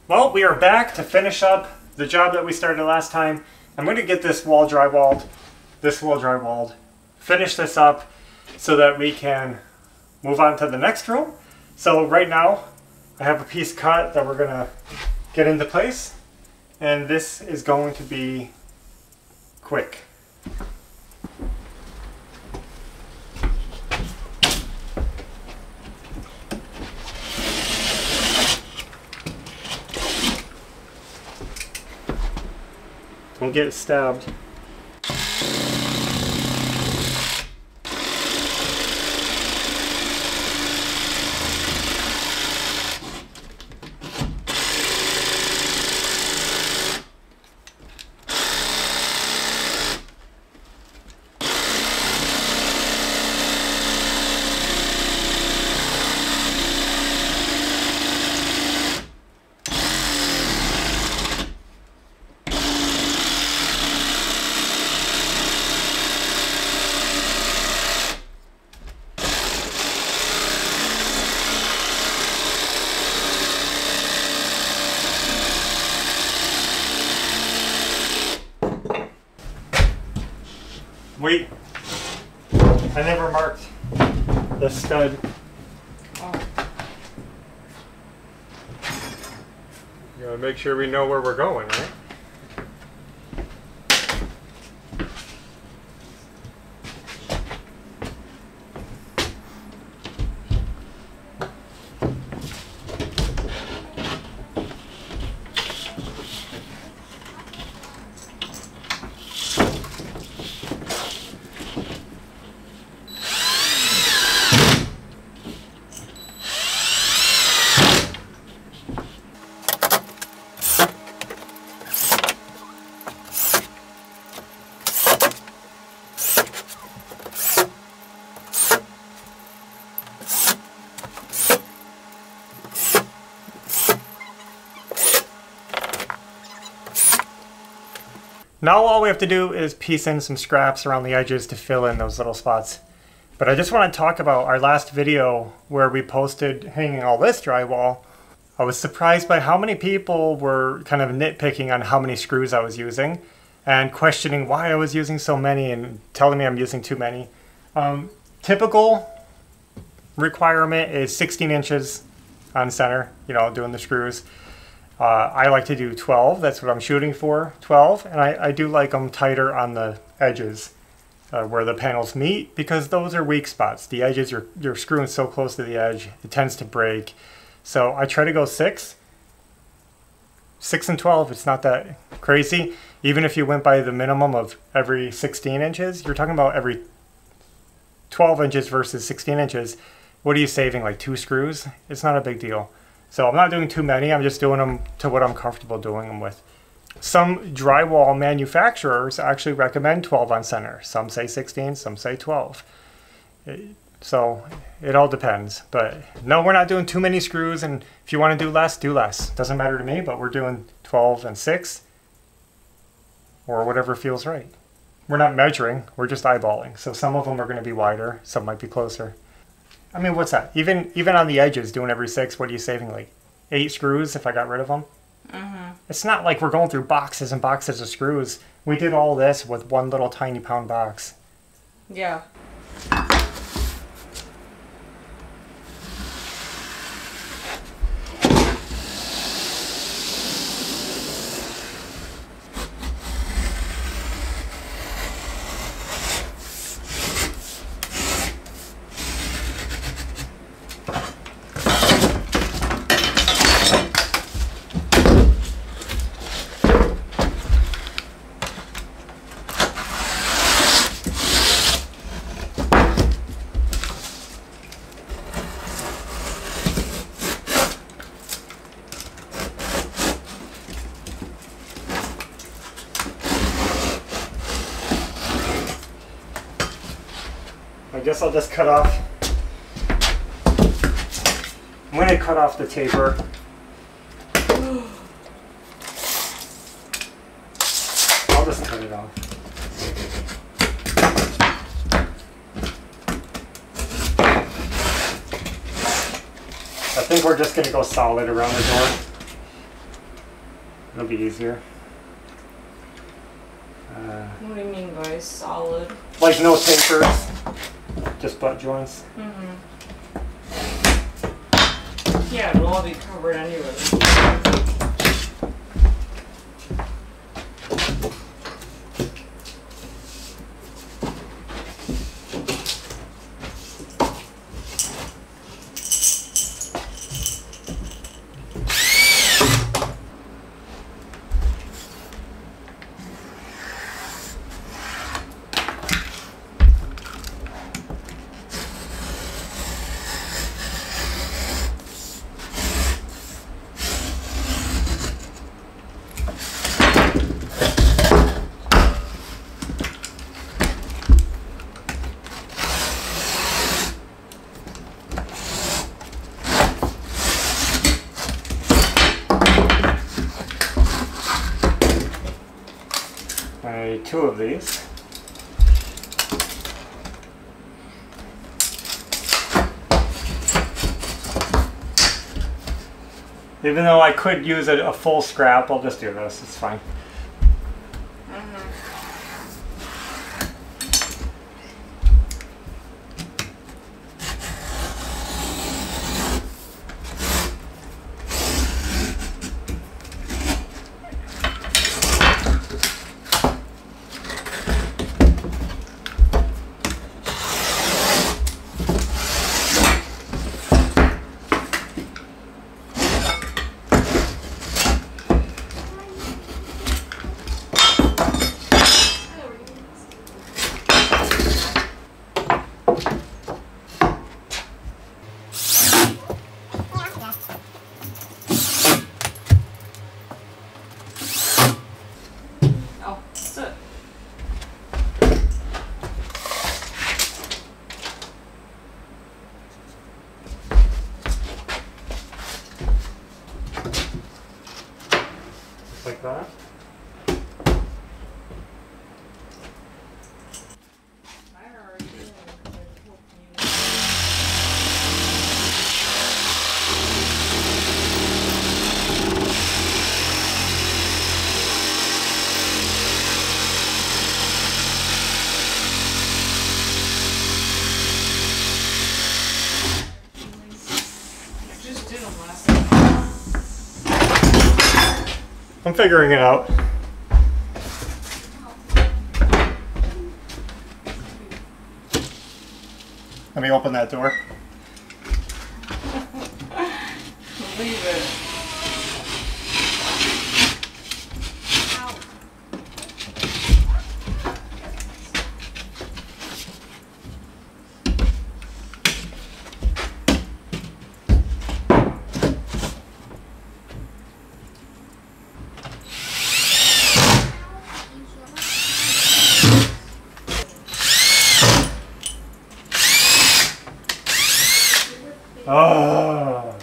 Well, we are back to finish up the job that we started last time. I'm going to get this wall drywalled, finish this up so that we can move on to the next room. So right now I have a piece cut that we're going to get into place, and this is going to be quick. Don't get stabbed. Wait, I never marked the stud. Oh. You gotta make sure we know where we're going, right? Now all we have to do is piece in some scraps around the edges to fill in those little spots. But I just want to talk about our last video where we posted hanging all this drywall. I was surprised by how many people were kind of nitpicking on how many screws I was using and questioning why I was using so many and telling me I'm using too many. Typical requirement is 16 inches on center, you know, doing the screws. I like to do 12, that's what I'm shooting for, 12, and I do like them tighter on the edges where the panels meet, because those are weak spots. The edges, you're screwing so close to the edge, it tends to break. So I try to go 6 and 12, it's not that crazy. Even if you went by the minimum of every 16 inches, you're talking about every 12 inches versus 16 inches. What are you saving, like 2 screws? It's not a big deal. So I'm not doing too many, I'm just doing them to what I'm comfortable doing them with. Some drywall manufacturers actually recommend 12 on center. Some say 16, some say 12. So it all depends. But no, we're not doing too many screws, and if you want to do less, do less. Doesn't matter to me, but we're doing 12 and 6 or whatever feels right. We're not measuring, we're just eyeballing. So some of them are going to be wider, some might be closer. I mean, what's that? Even on the edges, doing every 6, what are you saving? Like 8 screws if I got rid of them? Mm-hmm. It's not like we're going through boxes and boxes of screws. We did all this with one little tiny pound box. Yeah. I guess I'll just cut off. I'm going to cut off the taper. I'll just cut it off. I think we're just going to go solid around the door. It'll be easier. What do you mean by solid? Like no tapers, just butt joints. Mm-hmm. Yeah, it'll all be covered anyway. Two of these. Even though I could use a full scrap, I'll just do this. It's fine. Like that. I'm figuring it out. Let me open that door. Leave it. Oh.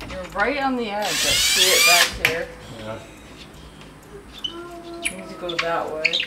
You're right on the edge. I see it back here. Yeah. You need to go that way.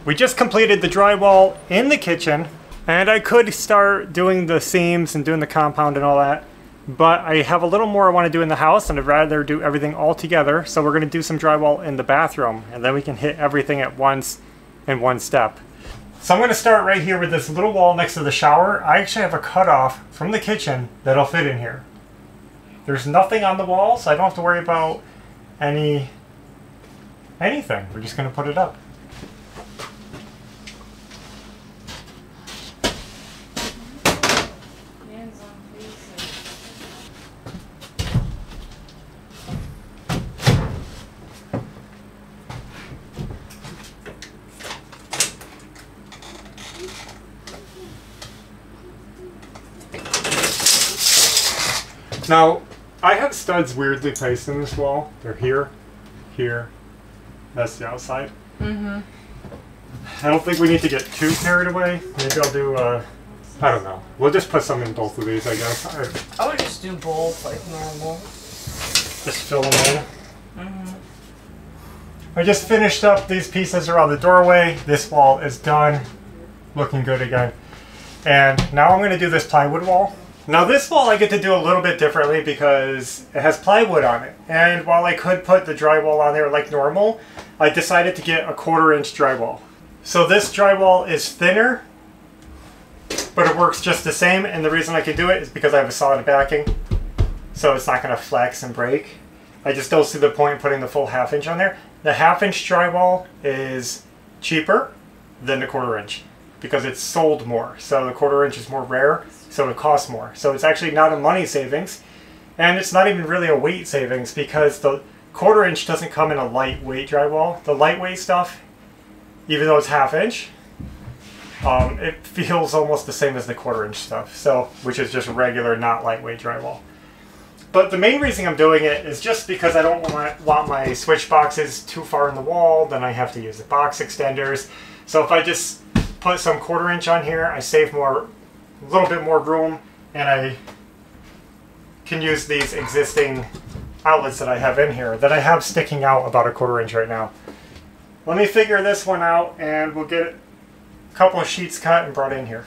We just completed the drywall in the kitchen, and I could start doing the seams and doing the compound and all that, but I have a little more I want to do in the house, and I'd rather do everything all together. So we're going to do some drywall in the bathroom, and then we can hit everything at once in one step. So I'm going to start right here with this little wall next to the shower. I actually have a cutoff from the kitchen that'll fit in here. There's nothing on the wall, so I don't have to worry about anything. We're just going to put it up. Now, I have studs weirdly placed in this wall. They're here, here. That's the outside. Mm-hmm. I don't think we need to get too carried away. Maybe I'll do, I don't know. We'll just put some in both of these, I guess. I would just do both like normal. Just fill them in. Mm-hmm. I just finished up these pieces around the doorway. This wall is done. Looking good again. And now I'm going to do this plywood wall. Now this wall I get to do a little bit differently because it has plywood on it. And while I could put the drywall on there like normal, I decided to get a 1/4 inch drywall. So this drywall is thinner, but it works just the same. And the reason I can do it is because I have a solid backing. So it's not going to flex and break. I just don't see the point in putting the full 1/2 inch on there. The 1/2 inch drywall is cheaper than the 1/4 inch because it's sold more. So the 1/4 inch is more rare, so it costs more. So it's actually not a money savings, and it's not even really a weight savings because the 1/4 inch doesn't come in a lightweight drywall. The lightweight stuff, even though it's 1/2 inch, it feels almost the same as the 1/4 inch stuff. So, which is just regular, not lightweight drywall. But the main reason I'm doing it is just because I don't want my switch boxes too far in the wall. Then I have to use the box extenders. So if I just put some 1/4 inch on here, I save a little bit more room, and I can use these existing outlets that I have in here that I have sticking out about a 1/4 inch right now. Let me figure this one out, and we'll get a couple of sheets cut and brought in here.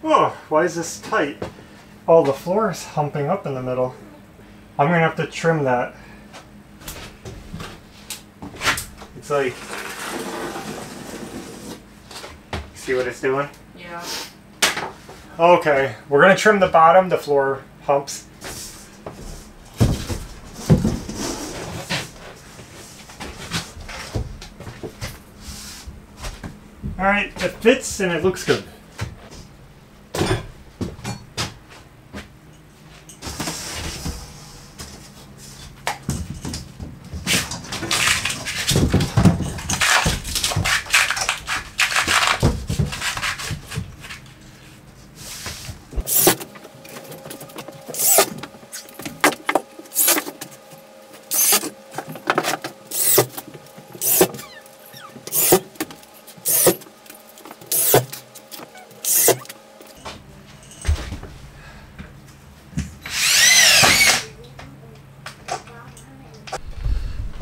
Oh, why is this tight? Oh, the floor is humping up in the middle. I'm gonna have to trim that. It's like, see what it's doing? Yeah. Okay, we're gonna trim the bottom, the floor humps. Alright, it fits and it looks good.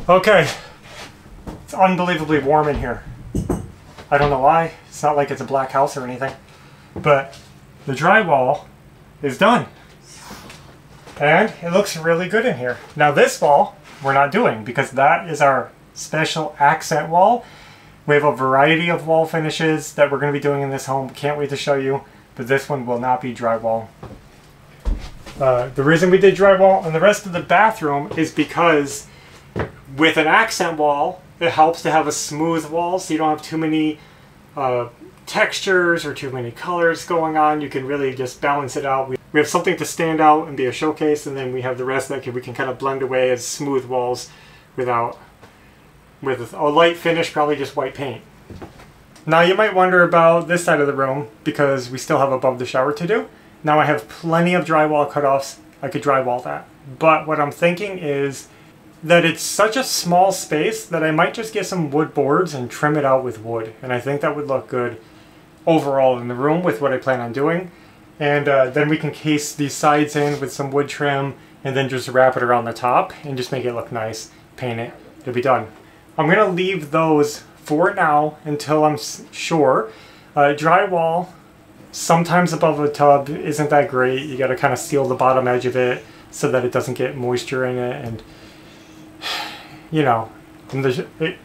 Okay, it's unbelievably warm in here. I don't know why. It's not like it's a black house or anything. But the drywall is done. And it looks really good in here. Now this wall we're not doing because that is our special accent wall. We have a variety of wall finishes that we're going to be doing in this home. Can't wait to show you. But this one will not be drywall. The reason we did drywall in the rest of the bathroom is because with an accent wall, it helps to have a smooth wall so you don't have too many textures or too many colors going on. You can really just balance it out. We have something to stand out and be a showcase, and then we have the rest that we can kind of blend away as smooth walls with a light finish, probably just white paint. Now you might wonder about this side of the room because we still have above the shower to do. Now I have plenty of drywall cutoffs. I could drywall that. But what I'm thinking is that it's such a small space that I might just get some wood boards and trim it out with wood. And I think that would look good overall in the room with what I plan on doing. And then we can case these sides in with some wood trim and then just wrap it around the top and just make it look nice, paint it, it'll be done. I'm gonna leave those for now until I'm sure. Drywall, sometimes above a tub isn't that great. You gotta kind of seal the bottom edge of it so that it doesn't get moisture in it, and you know, it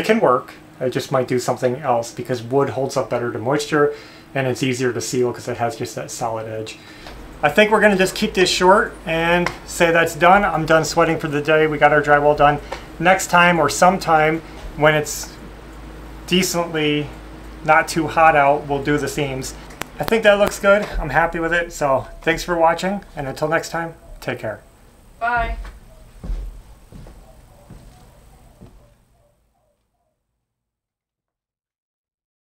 can work. I just might do something else because wood holds up better to moisture and it's easier to seal because it has just that solid edge. I think we're gonna just keep this short and say that's done. I'm done sweating for the day. We got our drywall done. Next time or sometime when it's decently not too hot out, we'll do the seams. I think that looks good. I'm happy with it. So thanks for watching, and until next time, take care. Bye.